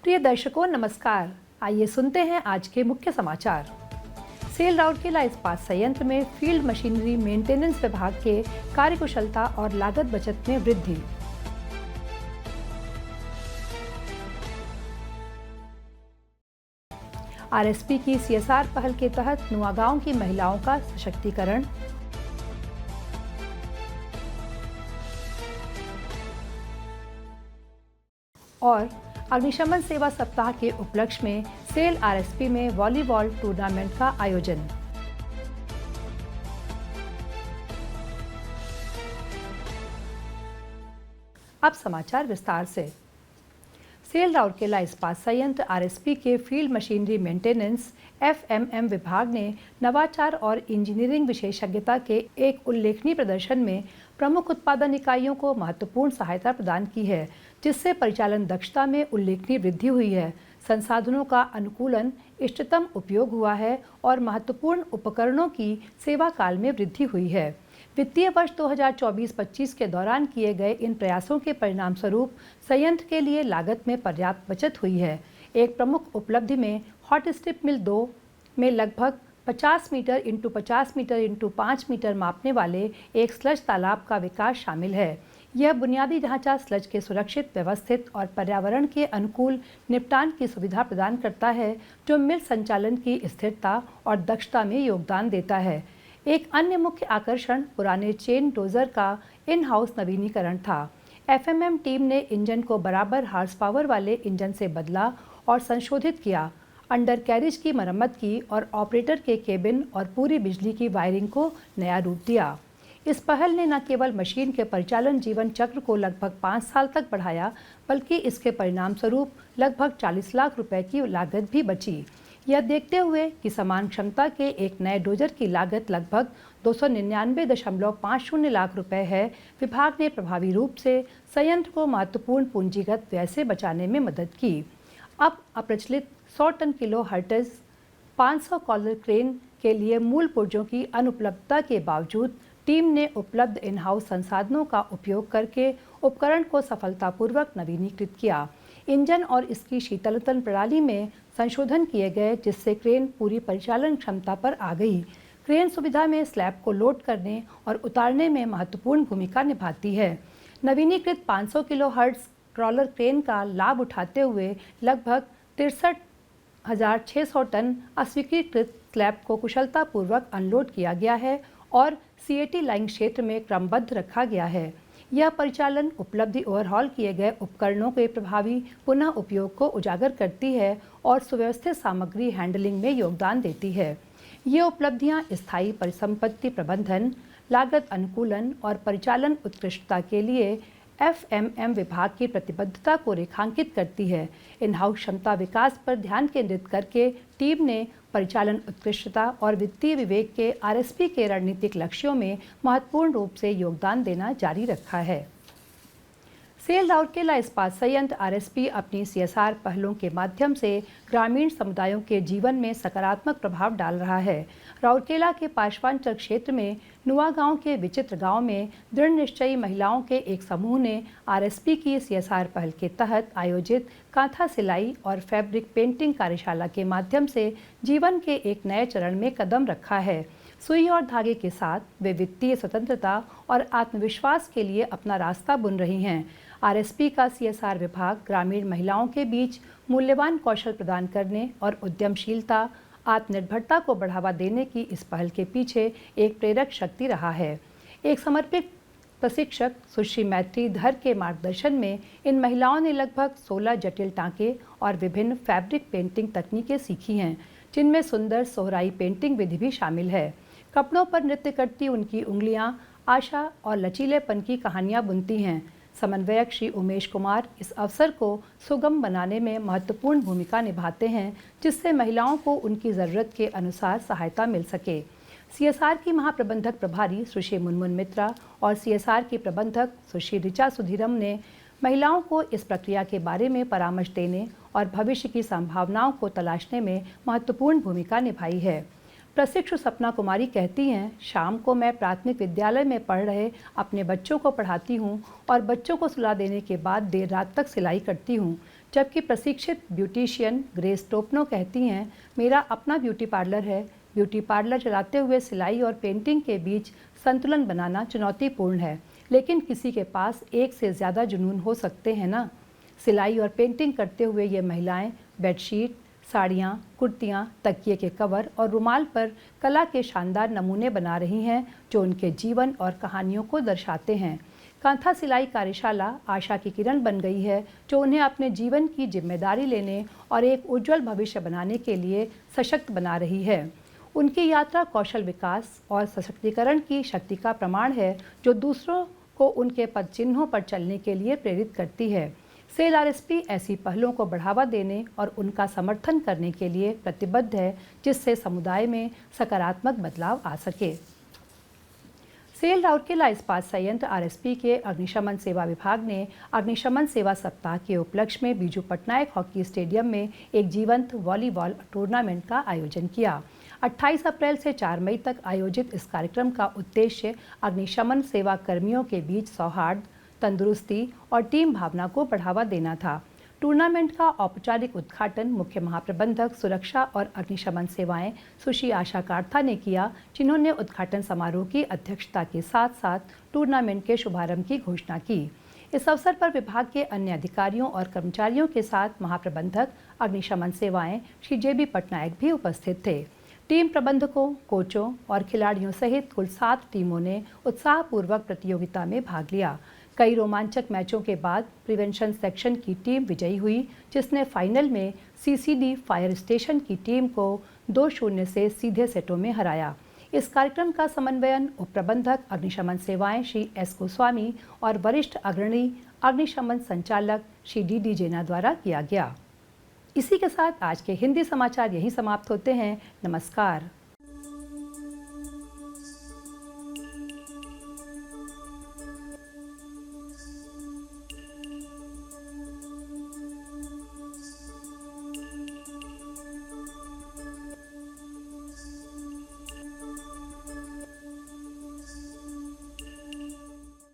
प्रिय दर्शकों नमस्कार। आइए सुनते हैं आज के मुख्य समाचार। सेल राउरकेला इस्पात संयंत्र में फील्ड मशीनरी मेंटेनेंस विभाग के कार्यकुशलता और लागत बचत में वृद्धि। आरएसपी की सीएसआर पहल के तहत नुआगांव की महिलाओं का सशक्तिकरण। और अग्निशमन सेवा सप्ताह के उपलक्ष्य में सेल आरएसपी में वॉलीबॉल टूर्नामेंट का आयोजन। अब समाचार विस्तार से। सेल राउरकेला इस्पात संयंत्र आरएसपी के फील्ड मशीनरी मेंटेनेंस एफएमएम विभाग ने नवाचार और इंजीनियरिंग विशेषज्ञता के एक उल्लेखनीय प्रदर्शन में प्रमुख उत्पादन इकाइयों को महत्वपूर्ण सहायता प्रदान की है, जिससे परिचालन दक्षता में उल्लेखनीय वृद्धि हुई है, संसाधनों का अनुकूलन इष्टतम उपयोग हुआ है और महत्वपूर्ण उपकरणों की सेवा काल में वृद्धि हुई है। वित्तीय वर्ष 2024-25 के दौरान किए गए इन प्रयासों के परिणाम स्वरूप संयंत्र के लिए लागत में पर्याप्त बचत हुई है। एक प्रमुख उपलब्धि में हॉट स्ट्रिप मिल 2 में लगभग 50 metre into 50 metre into 5 metre मापने वाले एक स्लज तालाब का विकास शामिल है। यह बुनियादी ढांचा स्लज के सुरक्षित, व्यवस्थित और पर्यावरण के अनुकूल निपटान की सुविधा प्रदान करता है, जो मिल संचालन की स्थिरता और दक्षता में योगदान देता है। एक अन्य मुख्य आकर्षण पुराने चेन डोजर का इन हाउस नवीनीकरण था। एफएमएम टीम ने इंजन को बराबर हार्स पावर वाले इंजन से बदला और संशोधित किया, अंडर कैरिज की मरम्मत की और ऑपरेटर के केबिन और पूरी बिजली की वायरिंग को नया रूप दिया। इस पहल ने न केवल मशीन के परिचालन जीवन चक्र को लगभग 5 साल तक बढ़ाया, बल्कि इसके परिणाम स्वरूप लगभग 40 लाख रुपए की लागत भी बची। यह देखते हुए कि समान क्षमता के एक नए डोजर की लागत लगभग 299.50 लाख रुपए है, विभाग ने प्रभावी रूप से संयंत्र को महत्वपूर्ण पूंजीगत व्यय से बचाने में मदद की। अब अप्रचलित 100 ton kilohertz 500 collar crane के लिए मूल पुर्जों की अनुपलब्धता के बावजूद टीम ने उपलब्ध इन हाउस संसाधनों का उपयोग करके उपकरण को सफलतापूर्वक नवीनीकृत किया। इंजन और इसकी शीतलतन प्रणाली में संशोधन किए गए, जिससे क्रेन पूरी परिचालन क्षमता पर आ गई। क्रेन सुविधा में स्लैब को लोड करने और उतारने में महत्वपूर्ण भूमिका निभाती है। नवीनीकृत 500 किलो हर्ट्ज क्रॉलर क्रेन का लाभ उठाते हुए लगभग 63,600 टन अस्वीकृत स्लैब को कुशलतापूर्वक अनलोड किया गया है और सीएटी लाइन क्षेत्र में क्रमबद्ध रखा गया है। यह परिचालन उपलब्धि ओवरहॉल किए गए उपकरणों के प्रभावी पुनः उपयोग को उजागर करती है और सुव्यवस्थित सामग्री हैंडलिंग में योगदान देती है। ये उपलब्धियां स्थायी परिसंपत्ति प्रबंधन, लागत अनुकूलन और परिचालन उत्कृष्टता के लिए एफएमएम विभाग की प्रतिबद्धता को रेखांकित करती है। इन हाउस क्षमता विकास पर ध्यान केंद्रित करके टीम ने परिचालन उत्कृष्टता और वित्तीय विवेक के आरएसपी के रणनीतिक लक्ष्यों में महत्वपूर्ण रूप से योगदान देना जारी रखा है। सेल राउरकेला इस्पात संयंत्र आरएसपी अपनी सीएसआर पहलों के माध्यम से ग्रामीण समुदायों के जीवन में सकारात्मक प्रभाव डाल रहा है। राउरकेला के पार्श्वांचल क्षेत्र में नुआगांव के विचित्र गांव में दृढ़ निश्चयी महिलाओं के एक समूह ने आरएसपी की सीएसआर पहल के तहत आयोजित कांथा सिलाई और फैब्रिक पेंटिंग कार्यशाला के माध्यम से जीवन के एक नए चरण में कदम रखा है। सुई और धागे के साथ वे वित्तीय स्वतंत्रता और आत्मविश्वास के लिए अपना रास्ता बुन रही हैं। आरएसपी का सीएसआर विभाग ग्रामीण महिलाओं के बीच मूल्यवान कौशल प्रदान करने और उद्यमशीलता, आत्मनिर्भरता को बढ़ावा देने की इस पहल के पीछे एक प्रेरक शक्ति रहा है। एक समर्पित प्रशिक्षक सुश्री मैत्री धर के मार्गदर्शन में इन महिलाओं ने लगभग 16 जटिल टांके और विभिन्न फैब्रिक पेंटिंग तकनीकें सीखी हैं, जिनमें सुंदर सोहराई पेंटिंग विधि भी शामिल है। कपड़ों पर नृत्य करती उनकी उंगलियां आशा और लचीलेपन की कहानियां बुनती हैं। समन्वयक श्री उमेश कुमार इस अवसर को सुगम बनाने में महत्वपूर्ण भूमिका निभाते हैं, जिससे महिलाओं को उनकी ज़रूरत के अनुसार सहायता मिल सके। सीएसआर की महाप्रबंधक प्रभारी सुश्री मुनमुन मित्रा और सीएसआर की प्रबंधक सुश्री ऋचा सुधीरम ने महिलाओं को इस प्रक्रिया के बारे में परामर्श देने और भविष्य की संभावनाओं को तलाशने में महत्वपूर्ण भूमिका निभाई है। प्रशिक्षु सपना कुमारी कहती हैं, शाम को मैं प्राथमिक विद्यालय में पढ़ रहे अपने बच्चों को पढ़ाती हूँ और बच्चों को सुला देने के बाद देर रात तक सिलाई करती हूँ। जबकि प्रशिक्षित ब्यूटिशियन ग्रेस टोपनो कहती हैं, मेरा अपना ब्यूटी पार्लर है। ब्यूटी पार्लर चलाते हुए सिलाई और पेंटिंग के बीच संतुलन बनाना चुनौतीपूर्ण है, लेकिन किसी के पास एक से ज़्यादा जुनून हो सकते हैं ना। सिलाई और पेंटिंग करते हुए ये महिलाएं बेडशीट, साड़ियाँ, कुर्तियाँ, तकिए के कवर और रुमाल पर कला के शानदार नमूने बना रही हैं, जो उनके जीवन और कहानियों को दर्शाते हैं। कांथा सिलाई कार्यशाला आशा की किरण बन गई है, जो उन्हें अपने जीवन की जिम्मेदारी लेने और एक उज्जवल भविष्य बनाने के लिए सशक्त बना रही है। उनकी यात्रा कौशल विकास और सशक्तिकरण की शक्ति का प्रमाण है, जो दूसरों को उनके पद चिन्हों पर चलने के लिए प्रेरित करती है। सेल आरएसपी ऐसी पहलों को बढ़ावा देने और उनका समर्थन करने के लिए प्रतिबद्ध है, जिससे समुदाय में सकारात्मक बदलाव आ सके। सेल राउरकेला इस्पात संयंत्र आरएसपी के अग्निशमन सेवा विभाग ने अग्निशमन सेवा सप्ताह के उपलक्ष्य में बीजू पटनायक हॉकी स्टेडियम में एक जीवंत वॉलीबॉल टूर्नामेंट का आयोजन किया। 28 अप्रैल से 4 मई तक आयोजित इस कार्यक्रम का उद्देश्य अग्निशमन सेवा कर्मियों के बीच सौहार्द, तंदुरुस्ती और टीम भावना को बढ़ावा देना था। टूर्नामेंट का औपचारिक उद्घाटन मुख्य महाप्रबंधक सुरक्षा और अग्निशमन सेवाएं सुश्री आशा कार्था ने किया, जिन्होंने उद्घाटन समारोह की अध्यक्षता के साथ साथ टूर्नामेंट के शुभारंभ की घोषणा की। इस अवसर पर विभाग के अन्य अधिकारियों और कर्मचारियों के साथ महाप्रबंधक अग्निशमन सेवाएं श्री जे.बी. पटनायक भी उपस्थित थे। टीम प्रबंधकों, कोचों और खिलाड़ियों सहित कुल 7 टीमों ने उत्साहपूर्वक प्रतियोगिता में भाग लिया। कई रोमांचक मैचों के बाद प्रिवेंशन सेक्शन की टीम विजयी हुई, जिसने फाइनल में सीसीडी फायर स्टेशन की टीम को 2-0 से सीधे सेटों में हराया। इस कार्यक्रम का समन्वयन उप प्रबंधक अग्निशमन सेवाएं श्री एस गोस्वामी और वरिष्ठ अग्रणी अग्निशमन संचालक श्री डी जेना द्वारा किया गया। इसी के साथ आज के हिंदी समाचार यही समाप्त होते हैं। नमस्कार।